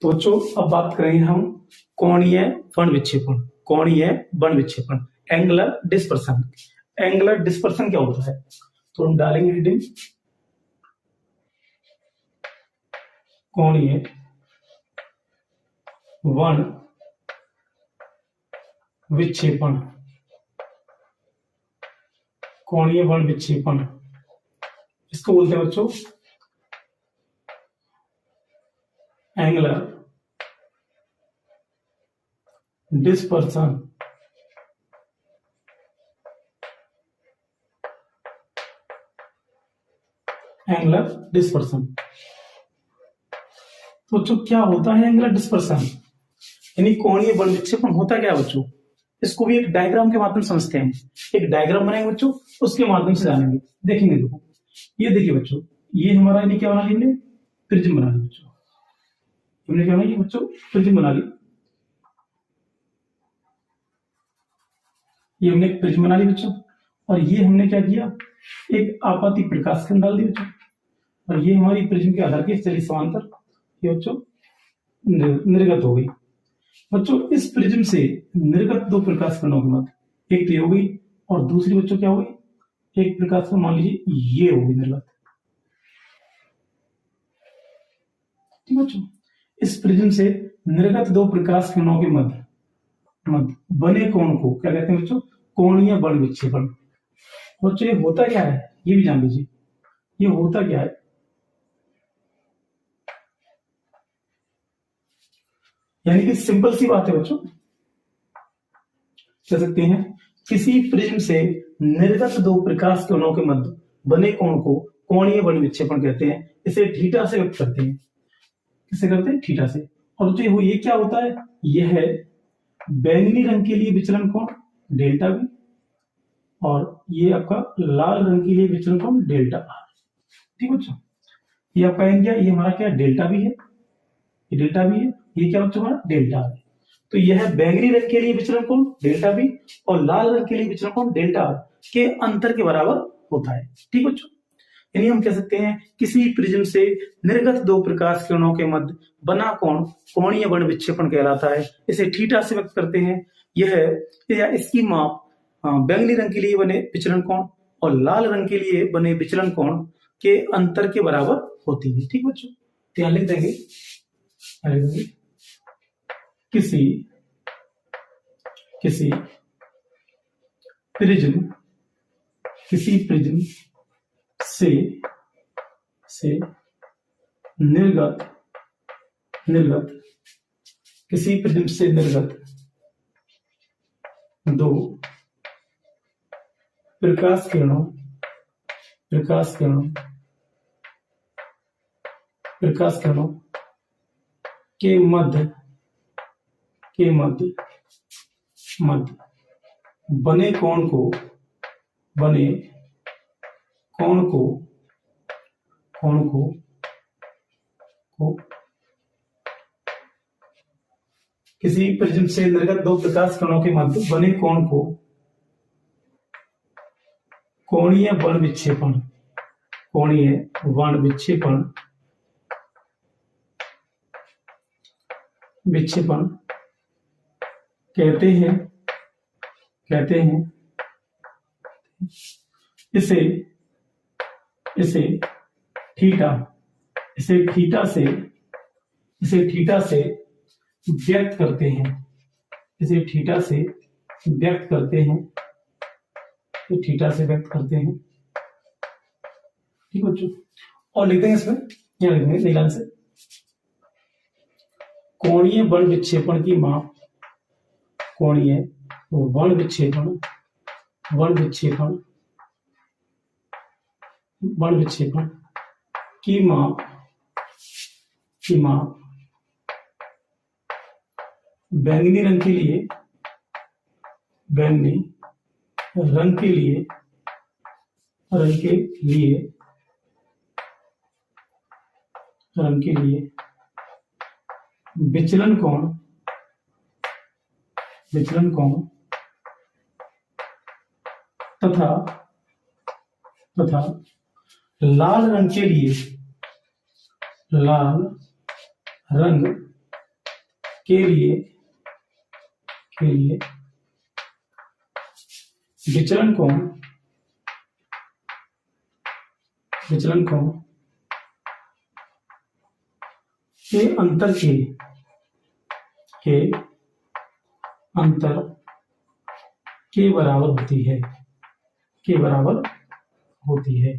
तो बच्चों अब बात करेंगे हम कोणीय वर्ण विक्षेपण। कोणीय वर्ण विक्षेपण, एंगुलर डिस्पर्सन। एंगुलर डिस्पर्सन क्या होता है? तो हम डालेंगे हेडिंग कोणीय वर्ण विक्षेपण। कोणीय वर्ण विक्षेपण इसको बोलते हैं बच्चों एंगुलर डिस्पर्सन। Angular dispersion. तो बच्चों क्या होता है एंगुलर डिस्पर्सन? यानी कोणीय वर्ण विक्षेपण होता क्या है बच्चों? इसको भी एक डायग्राम के माध्यम से समझते हैं। एक डायग्राम बनाएंगे बच्चों, उसके माध्यम से जानेंगे, देखेंगे। देखो ये देखिए बच्चों, ये हमारा यानी क्या बना लिया, प्रिज्म बना लिया बच्चों। हमने क्या बनाया बच्चों? प्रिज्म बना ली। ये हमने एक प्रिज्म बना ली बच्चों, और ये हमने क्या किया, एक आपाती प्रकाश खंड डाल दिया बच्चों, और ये हमारी प्रिज्म के आधार की चली समांतर ये बच्चों निर्गत हो गई। बच्चों इस प्रिज्म से निर्गत दो प्रकाश किरणों के मध्य एक तो हो गई, और दूसरी बच्चों क्या हो गई, एक प्रकाश किरण मान लीजिए ये हो गई निर्गत। ठीक बच्चों, इस प्रिज्म से निर्गत दो प्रकाश किरणों के मध्य बने कोण को क्या कहते हैं बच्चों? कोणीय वर्ण विक्षेपण। बच्चों ये होता क्या है ये भी जान लीजिए, ये होता क्या है। यानी कि सिंपल सी बात है बच्चों, कह सकते हैं किसी प्रिज्म से निर्गत दो प्रकाश किरणों के मध्य बने कोण को कोणीय वर्ण विक्षेपण कहते हैं। इसे थीटा से व्यक्त करते हैं। किससे करते हैं? थीटा से। और जो ये क्या होता है, यह है बैंगनी रंग के लिए विचलन कोण डेल्टा बी, और ये आपका लाल रंग के लिए विचलन कोण डेल्टा आर। ठीक बच्चों, ये आपका क्या, ये हमारा क्या डेल्टा बी है, ये डेल्टा बी है, ये क्या बच्चों हमारा डेल्टा आर है। तो यह बैंगनी रंग के लिए विचलन कोण डेल्टा बी और लाल रंग के लिए विचलन कोण डेल्टा आर के अंतर के बराबर होता है। ठीक बच्चों, यानी हम कह सकते हैं किसी प्रिज्म से निर्गत दो प्रकाश किरणों के मध्य बना कोण कोणीय वर्ण विक्षेपण कहलाता है। इसे थीटा से व्यक्त करते हैं। यह इसकी माप बैंगनी रंग के लिए बने विचलन कोण और लाल रंग के लिए बने विचलन कोण के अंतर के बराबर होती है। ठीक बच्चों, ध्यान लिख देंगे किसी प्रिज्म से निर्गत किसी प्रिज्म से निर्गत दो प्रकाश किरणों के मध्य बने कोण को किसी प्रिज्म से निर्गत दो प्रकाश किरणों के मध्य बने कोण को कोणीय वर्ण विक्षेपण कहते हैं। इसे थीटा से व्यक्त करते हैं। ठीक बच्चों, और लिख देंगे इसमें, यहाँ लिख देंगे नीलान से, कोणीय वर्ण विक्षेपण की माप कोणीय वर्ण विक्षेपण की माप बैंगनी रंग के लिए विचलन कोण तथा लाल रंग के लिए विचलन कोण के अंतर के बराबर होती है।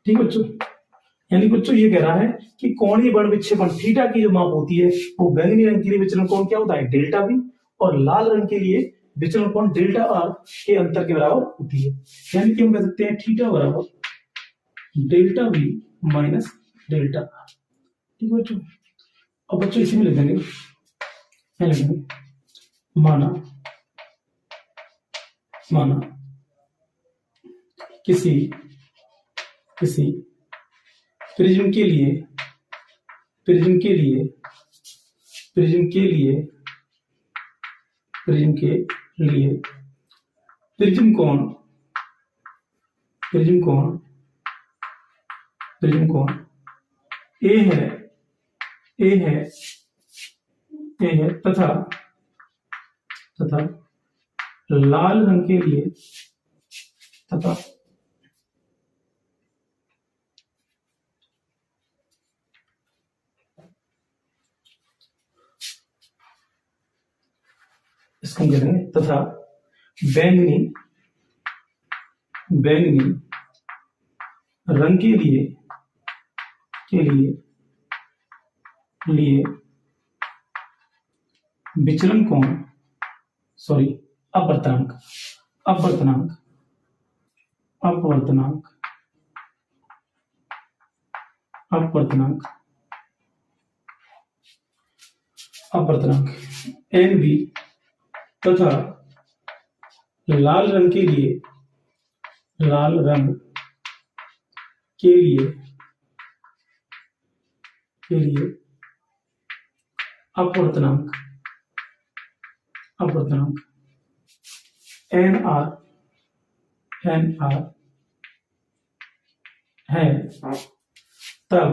ठीक बच्चों, यानी बच्चों ये कह रहा है कि कोणीय बल विक्षेपण थीटा की जो माप होती है वो बैंगनी रंग के लिए विचलन कोण क्या होता है, डेल्टा वी, और लाल रंग के लिए विचलन कोण डेल्टा आर के अंतर के बराबर होती है। यानी कि हम कह सकते हैं थीटा बराबर delta we minus delta R. ठीक है बच्चों, अब बच्चों इसी में लिख देंगे, माना किसी प्रिज्म के लिए प्रिज्म कोण ए है तथा लाल रंग के लिए इसको हम कहेंगे तथा बैंगनी रंग के लिए विचलन कोण अपवर्तनांक NB तथा लाल रंग के लिए अपवर्तनांक NR है। तब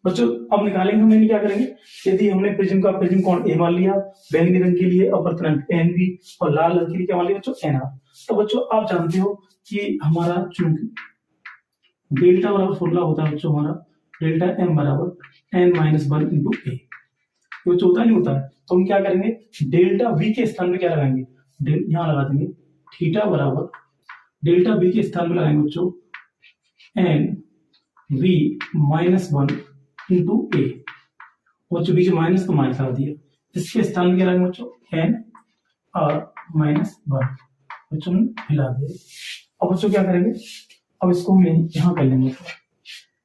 बच्चों अब निकालेंगे हम, क्या करेंगे, यदि हमने प्रिज्म कोण ए मान लिया, बैंगनी रंग के लिए अपवर्तनांक NB और लाल रंग के लिए क्या मान लिया बच्चों, NR। तो बच्चों आप जानते हो कि हमारा चूंकि डेल्टा बराबर फॉर्मूला होता है बच्चों हमारा डेल्टा M बराबर n-1 इंटू ए, बच्चों होता नहीं होता है। तो हम क्या करेंगे, डेल्टा V के स्थान में क्या लगाएंगे, यहां लगा देंगे थीटा बराबर डेल्टा V के स्थान में लगाएंगे बच्चों n-1 इंटू ए, बच्चों बीच माइनस तो माइनस लगा दिया, इसके स्थान में क्या लगाएंगे बच्चों n-1 बच्चों हिला दिया। अब बच्चों क्या करेंगे, अब इसको हम यहां कर लेंगे,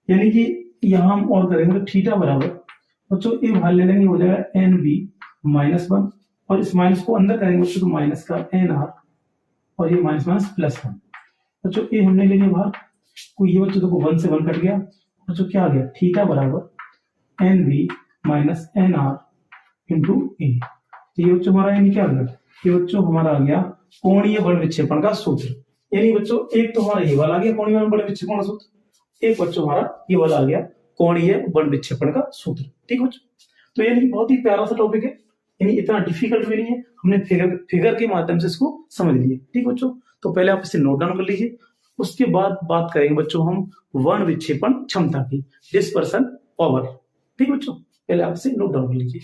यानी कि यहां हम और करेंगे तो थीटा बराबर बच्चों ए बाहर ले लेंगे, हो जाएगा NB-1 और इस माइनस को अंदर करेंगे बच्चों तो माइनस का NR और ये माइनस +1। बच्चों ए हमने ले लिया बाहर, तो ये बच्चों देखो 1 से 1 कट गया, बच्चों क्या आ गया थीटा बराबर NB-NR इंटू ए। तो ये बच्चों हमारा यानी क्या आ गया, ये बच्चों हमारा आ गया कोणीय बल विक्षेपण का सूत्र। यानी बच्चों एक तो हमारा ये वाला आ गया कोणीय बल विक्षेपण का सूत्र, एक बच्चों हमारा ये वाला आ गया कोणीय बल विक्षेपण का सूत्र। ठीक बच्चों, तो यानी बहुत ही प्यारा सा टॉपिक है, यानी इतना डिफिकल्ट भी नहीं है, हमने फिगर के माध्यम से इसको समझ लिए। ठीक बच्चों, तो पहले आप इसे नोट डाउन कर लीजिए, उसके बाद बात करेंगे बच्चों हम वर्ण विक्षेपण क्षमता की, डिस्पर्सन पावर। ठीक बच्चों, पहले आप इसे नोट डाउन कर लीजिए।